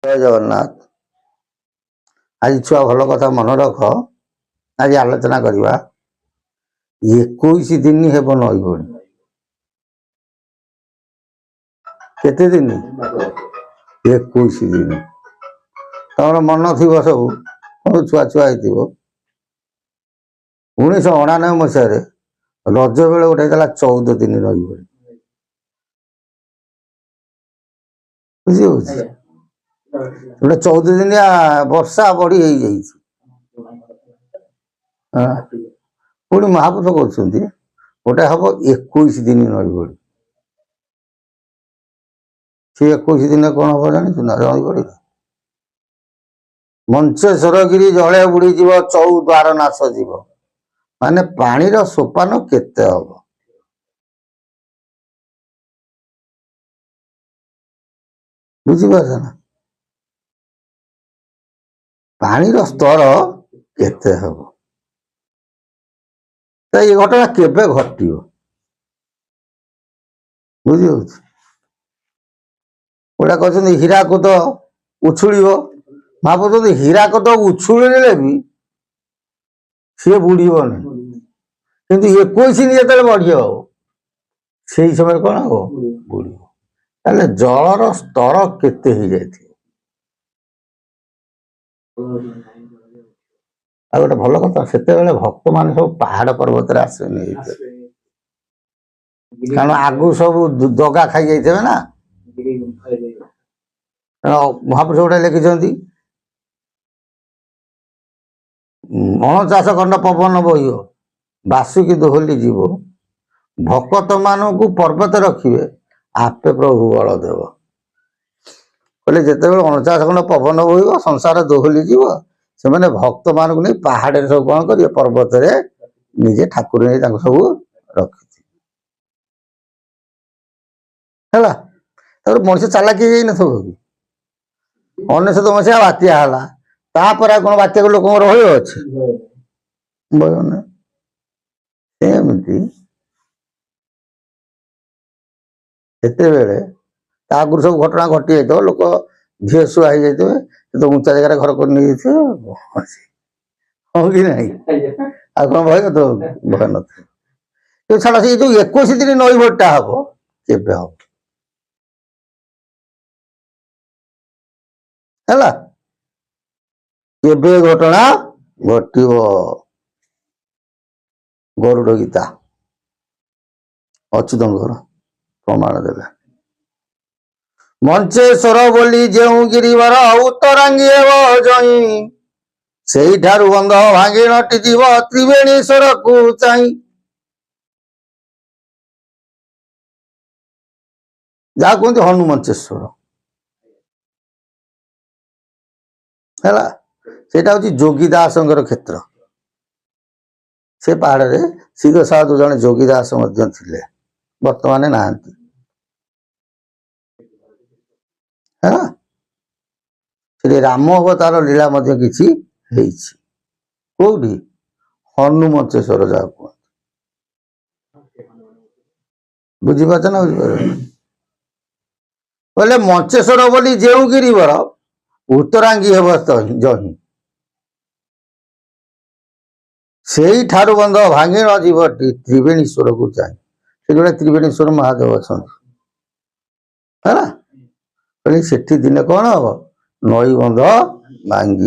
जय जगन्नाथ। आज छुआ भल कथा मन रख। आज आलोचना करवा 21 दिन हेब नई बड़ी केते दिन 21 दिन तमर मन थी सब छुआ छुआ हो 1999 मसीह रज बेले गोटे 14 दिन नई बड़ी बुझी गोटे 14 दिन वर्षा बढ़ी पुणी महापुरुष कर गोटे हम 21 दिन नई बड़ी सी 21 दिन कौन हम जानी ना नई बड़ी मंचेश्वरगिरी जले बुड़ी जीव 14 नाश जीव माने पानीर सोपान केते हम बुझीपार ना पानीर स्तर केते हम तो ये घटना केबे घटी बुझी गोटा कहते हीराकुद उछुड़ भावुँ हीराकुद उछुड़े भी सी बुड़न कि 21 दिन जो बढ़ी से समय कौन हम बुड़ जलर स्तर केते ही जाए गोटे भल कथा से भक्त मान सब पहाड़ पर्वत आसे कारण आगु सब दगा खाई जाइए ना महापुरुष गोटे लिखिं 49 खंड पवन बही बासुकी दोहली जीव भक्त मानू पर्वत रखिए आपे प्रभु बलदेव कहले जिते 49 खंड पवन बह संसार दोहली जीव से मैंने भक्त मानू नहीं पहाड़ सब कौन करेंगे पर्वत निजे ठाकुर नहीं सब रखी मनुष्य चालाकी नथो कि 1900 मसीहा बात्या है तापर कौन बात्या को लोक रही अच्छे सेमती आगुरी सब घटना घटी जाए लोक झील शुआ हो जाए तो ऊंचा जगह घर कर नहीं हाँ कि नहीं आ कौन भय तो भय न छाड़ा से जो 21 दिन नई भोटा हम केबे हम है केबे घटना घट गरुड़ गीता अच्युतंकर प्रमाण देले मंचेश्वर बोली जो गिरिवर उत्तरांगी जई से बंध भांगी नटी जीव त्रिवेणीश्वर को चाई जहाँ कहते हनुमंचेश्वर है जोगीदास क्षेत्र से पहाड़ रे सिद्ध साधु जड़े जोगीदास बर्तमान ना राम अवतार लीला किसी कौटी हनुमंचेश्वर जहाँ कहते बुझीपार ना बोले मंचेश्वर बोली जो गिरिवर उत्तरांगी हेब जही से बंध भांगी न जीव त्रिवेणीश्वर को चाहे जो त्रिवेणीश्वर महादेव अच्छा है से दिन कौन हम नई बंध भांग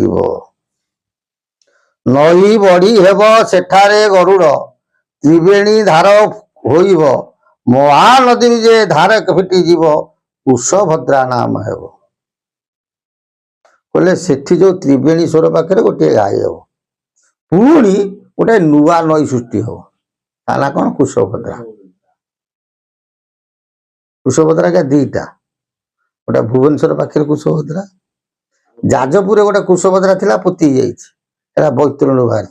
नई बढ़ी हेब सेठारे गरुड़ त्रिवेणी धार होइब महानदी जे धार फिटी जीव कुशभद्रा नाम हेब कहले सेठी जो त्रिवेणीश्वर पाखे गोटे गाई हम पुणी गोटे नुआ नई सृष्टि हम ताना कौन कुशभद्रा कुशभद्रा क्या दीटा गोटे भुवनेश्वर पाखे कुशभद्रा जाजपुर गोटे कुशभद्रा थिला पोती जाइए बैतरणी बाहर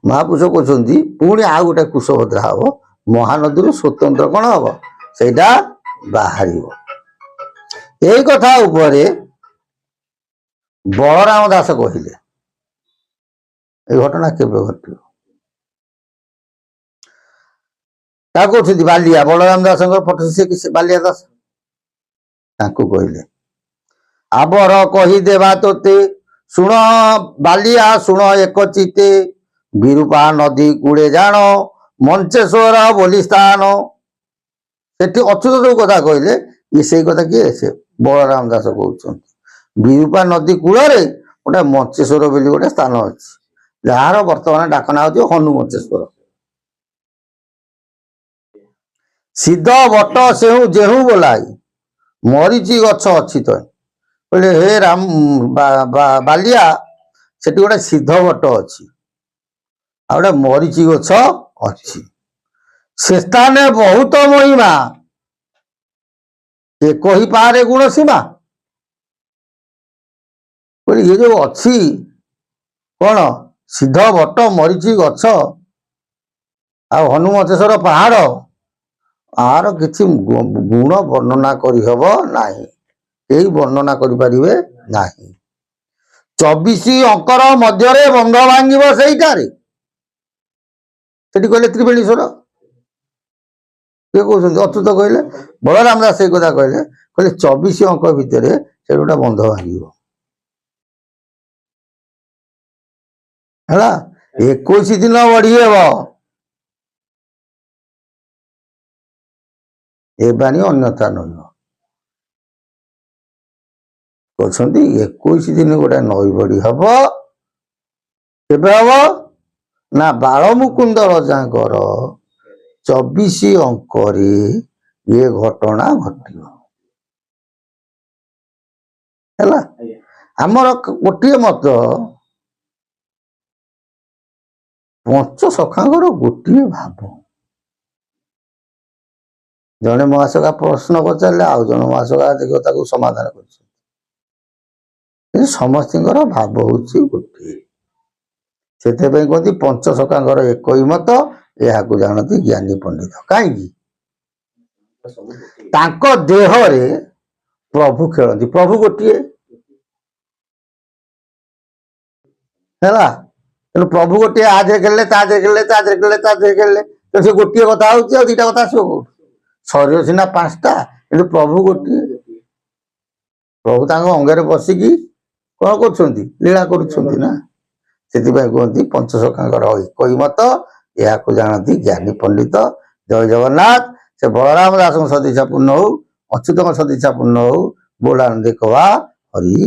महापुरुष कहते पुणी आ गोटे कुशभद्रा हम महानदी स्वतंत्र कौन हम से बाहर यही कथा उपरे बलराम दास कहले ये घटना केबे घट बालिया बलराम दास फोटो से बालिया दास ତାଙ୍କୁ କହିଲେ ଆବର କହିଦେବା ତୋତେ ଶୁଣ ବାଲିଆ ଶୁଣ ଏକ ଚିତେ ବିରୂପା ନଦୀ କୂଳେ ଜାଣ ମଞ୍ଚେଶ୍ୱର ବୋଲି ସ୍ଥାନ। ସେଠି ଅଚ୍ୟୁତ ଯୋଉ କଥା କହିଲେ ଇଏ ସେଇ କଥା କିଏ ସେ ବଳରାମ ଦାସ କହୁଛନ୍ତି। ବିରୂପା ନଦୀ କୂଳରେ ଗୋଟେ ମଞ୍ଚେଶ୍ୱର ବୋଲି ଗୋଟେ ସ୍ଥାନ ଅଛି, ଯାହାର ବର୍ତ୍ତମାନ ଡାକନା ହଉଛି ହନୁ ମଞ୍ଚେଶ୍ୱର। ସିଦ୍ଧ ବଟ ସେହୁ ଯେହୁ ବୋଲାଇ ମରିଚି ଗଛ ଅଛି ତ କହିଲେ ହେ ରାମ ବାଲିଆ ସେଠି ଗୋଟେ ସିଦ୍ଧ ବଟ ଅଛି ଆଉ ଗୋଟେ ମରିଚି ଗଛ ଅଛି, ସେ ସ୍ଥାନେ ବହୁତ ମହିମା ଏ କହିପାରେ ଗୁଣ ସୀମା। କହିଲେ ଇଏ ଯୋଉ ଅଛି କଣ ସିଦ୍ଧ ବଟ ମରିଚି ଗଛ ଆଉ ହନୁମଞ୍ଚେଶ୍ୱର ପାହାଡ, ଆର କିଛି ଗୁଣ ବର୍ଣ୍ଣନା କରିହବ ନାହିଁ, କେହି ବର୍ଣ୍ଣନା କରିପାରିବେ ନାହିଁ। 24 ଅଙ୍କର ମଧ୍ୟରେ ବନ୍ଧ ଭାଙ୍ଗିବ ସେଇଟାରେ। ସେଠି କହିଲେ ତ୍ରିବେଣୀଶ୍ୱର, କିଏ କହୁଛନ୍ତି ଅଚ୍ୟୁତ କହିଲେ, ବଳରାମ ଦାସ ସେଇ କଥା କହିଲେ 24 ଅଙ୍କ ଭିତରେ ସେଠି ଗୋଟେ ବନ୍ଧ ଭାଙ୍ଗିବ ହେଲା, 21 ଦିନ ବଢି ହେବ। ଏ ବାଣୀ ଅନ୍ୟଥା ନୁହେଁ, କହୁଛନ୍ତି 21 ଦିନ ଗୋଟେ ନଈ ବଢି ହବ। କେବେ ହବ ନା ବାଳମୁକୁନ୍ଦ ରଜାଙ୍କର 24 ଅଙ୍କରେ ଏ ଘଟଣା ଘଟିବ ହେଲା। ଆମର ଗୋଟିଏ ମତ ପଞ୍ଚସଖାଙ୍କର ଗୋଟିଏ ଭାବ। ଜଣେ ମହାସଖା ପ୍ରଶ୍ନ ପଚାରିଲେ ଆଉ ଜଣେ ମହାସଖା ଦେଖିବ ତାକୁ ସମାଧାନ କରୁଛନ୍ତି, ସମସ୍ତଙ୍କର ଭାବ ହଉଛି ଗୋଟିଏ। ସେଥିପାଇଁ କୁହନ୍ତି ପଞ୍ଚସଖାଙ୍କର ଏକଇ ମତ ଏହାକୁ ଜାଣନ୍ତି ଜ୍ଞାନୀ ପଣ୍ଡିତ। କାହିଁକି ତାଙ୍କ ଦେହରେ ପ୍ରଭୁ ଖେଳନ୍ତି, ପ୍ରଭୁ ଗୋଟିଏ ହେଲା, ତେଣୁ ପ୍ରଭୁ ଗୋଟିଏ ଆ ଦେହରେ ଖେଳିଲେ ତା ଦେହରେ ଖେଳିଲେ ତା ଦେହରେ ଖେଳିଲେ ତା ଦେହରେ ଖେଳିଲେ ତ ସେ ଗୋଟିଏ କଥା ହଉଛି ଆଉ ଦିଟା କଥା ଆସିବ କୋଉଠୁ? ଶରୀର ସିନା 5ଟା କିନ୍ତୁ ପ୍ରଭୁ ଗୋଟିଏ। ପ୍ରଭୁ ତାଙ୍କ ଅଙ୍ଗରେ ବସିକି କଣ କରୁଛନ୍ତି? ଲୀଳା କରୁଛନ୍ତି ନା। ସେଥିପାଇଁ କୁହନ୍ତି ପଞ୍ଚସଖାଙ୍କର ଏକଇ ମତ ଏହାକୁ ଜାଣନ୍ତି ଜ୍ଞାନୀ ପଣ୍ଡିତ। ଜୟ ଜଗନ୍ନାଥ। ସେ ବଳରାମ ଦାସଙ୍କ ସଦିଚ୍ଛା ପୂର୍ଣ୍ଣ ହଉ, ଅଚ୍ୟୁତଙ୍କ ସଦିଚ୍ଛା ପୂର୍ଣ୍ଣ ହଉ। ବୋଲାନନ୍ଦେ କବା ହରି।